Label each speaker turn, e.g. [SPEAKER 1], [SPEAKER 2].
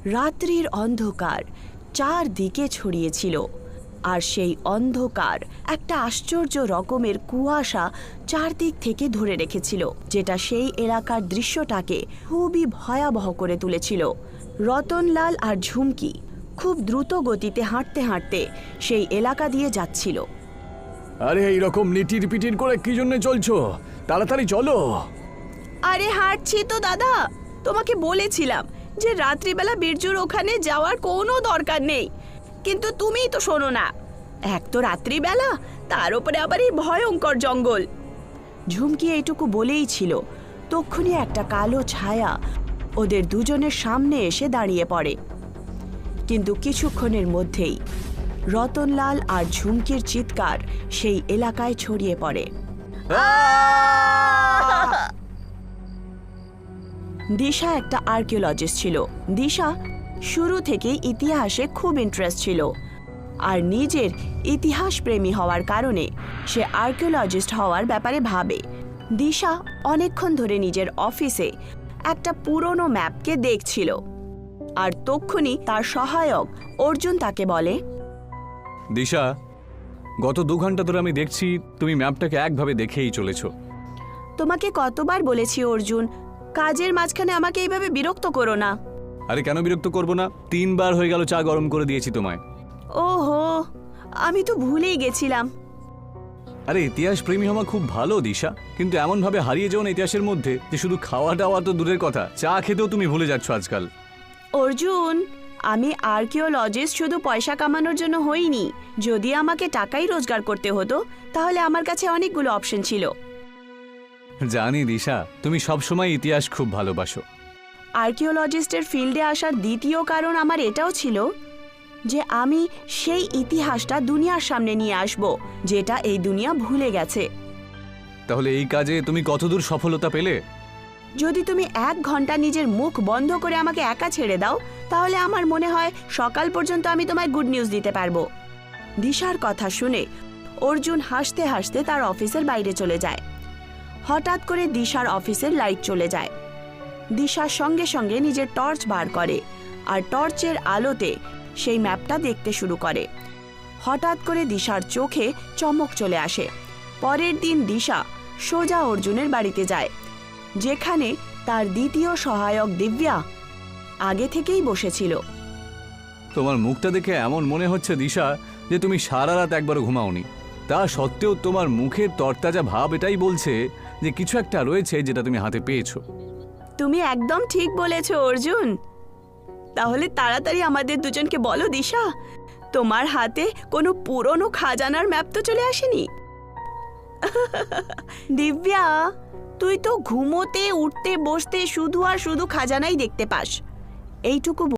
[SPEAKER 1] রাত্রির অন্ধকার চারদিকে ছড়িয়েছিল, আর সেই অন্ধকার একটা আশ্চর্য রকমের কুয়াশা চারদিক থেকে ধরে রেখেছিল, যেটা সেই এলাকার দৃশ্যটাকে খুবই ভয়াবহ করে তুলেছিল। রতনলাল আর ঝুমকি খুব দ্রুত গতিতে হাঁটতে হাঁটতে সেই এলাকা দিয়ে যাচ্ছিল।
[SPEAKER 2] আরে এইরকম নিটির পিটির করে কি জন্য চলছো? তাড়াতাড়ি চলো।
[SPEAKER 1] আরে হাঁটছি তো দাদা, তোমাকে বলেছিলাম যে রাত্রিবেলা বীরজুর ওখানে যাওয়ার কোনো দরকার নেই, কিন্তু তুমিই তো শোনো না। এক তো রাত্রিবেলা, তার উপরে আবার এই ভয়ঙ্কর জঙ্গল। ঝুমকি এইটুকু বলেই ছিল, তক্ষুনি একটা কালো ছায়া ওদের দুজনের সামনে এসে দাঁড়িয়ে পড়ে। কিন্তু কিছুক্ষণের মধ্যেই রতনলাল আর ঝুমকির চিৎকার সেই এলাকায় ছড়িয়ে পড়ে। দিশা একটা আর্কিওলজিস্ট ছিল। দিশা শুরু থেকেই ইতিহাসে খুব ইন্টারেস্ট ছিল, আর নিজের ইতিহাস প্রেমী হওয়ার কারণে সে আর্কিওলজিস্ট হওয়ার ব্যাপারে ভাবে। দিশা অনেকক্ষণ ধরে নিজের অফিসে একটা পুরনো ম্যাপকে দেখছিল, আর তক্ষুনি তার সহায়ক অর্জুন তাকে বলে,
[SPEAKER 2] দিশা, গত 2 ঘন্টা ধরে আমি দেখছি তুমি ম্যাপটাকে একভাবে দেখেই চলেছো।
[SPEAKER 1] তোমাকে কতবার বলেছি অর্জুন, কাজের মাঝখানে আমাকে এইভাবে বিরক্ত করো না।
[SPEAKER 2] আরে কেন বিরক্ত করবো না? 3 বার হয়ে গেল চা গরম করে দিয়েছি তোমায়।
[SPEAKER 1] ওহো, আমি তো ভুলেই গেছিলাম।
[SPEAKER 2] আরে ইতিহাস প্রেমী হওয়া খুব ভালো দিশা, কিন্তু এমনভাবে হারিয়ে যাও না ইতিহাসের মধ্যে যে শুধু খাওয়া দাওয়া তো দূরের কথা, চা খেতেও তুমি ভুলে যাচ্ছ আজকাল।
[SPEAKER 1] অর্জুন, আমি আর্কিওলজিস্ট শুধু পয়সা কামানোর জন্য হইনি। যদি আমাকে টাকাই রোজগার করতে হতো তাহলে আমার কাছে অনেকগুলো অপশন ছিল।
[SPEAKER 2] জানি দিশা, তুমি সবসময় ইতিহাস খুব ভালোবাসো।
[SPEAKER 1] আর্কিওলজিস্টের ফিল্ডে আসার দ্বিতীয় কারণ আমার এটাও ছিল যে আমি সেই ইতিহাসটা দুনিয়ার সামনে নিয়ে আসব, যেটা এই দুনিয়া ভুলে গেছে।
[SPEAKER 2] তাহলে এই কাজে তুমি কতদূর সফলতা পেলে?
[SPEAKER 1] যদি তুমি 1 ঘন্টা নিজের মুখ বন্ধ করে আমাকে একা ছেড়ে দাও, তাহলে আমার মনে হয় সকাল পর্যন্ত আমি তোমায় গুড নিউজ দিতে পারবো। দিশার কথা শুনে অর্জুন হাসতে হাসতে তার অফিসের বাইরে চলে যায়। হঠাৎ করে দিশার অফিসের লাইট চলে যায়। দিশা সঙ্গে সঙ্গে নিজের টর্চ বার করে, আর টর্চের আলোতে সেই ম্যাপটা দেখতে শুরু করে। হঠাৎ করে দিশার চোখে চমক চলে আসে। পরের দিন দিশা সোজা অর্জুনের বাড়িতে যায়, যেখানে তার দ্বিতীয় সহায়ক দিব্যা আগে থেকেই বসেছিল।
[SPEAKER 2] তোমার মুখটা দেখে এমন মনে হচ্ছে দিশা যে তুমি সারা রাত একবারও ঘুমাওনি। তা সত্ত্বেও তোমার মুখের তরতাজা ভাব এটাই বলছে যে কিছু একটা রয়েছে যেটা তুমি হাতে পেয়েছো।
[SPEAKER 1] তুমি একদম ঠিক বলেছো অর্জুন। তাহলে তাড়াতাড়ি আমাদের দুজনকে বলো দিশা, তোমার হাতে কোনো পুরনো খাজানার ম্যাপ তো চলে আসেনি? দিব্যা, তুই তো ঘুমোতে উঠতে বসতে শুধু আর শুধু খাজানাই দেখতে পাস। এইটুকু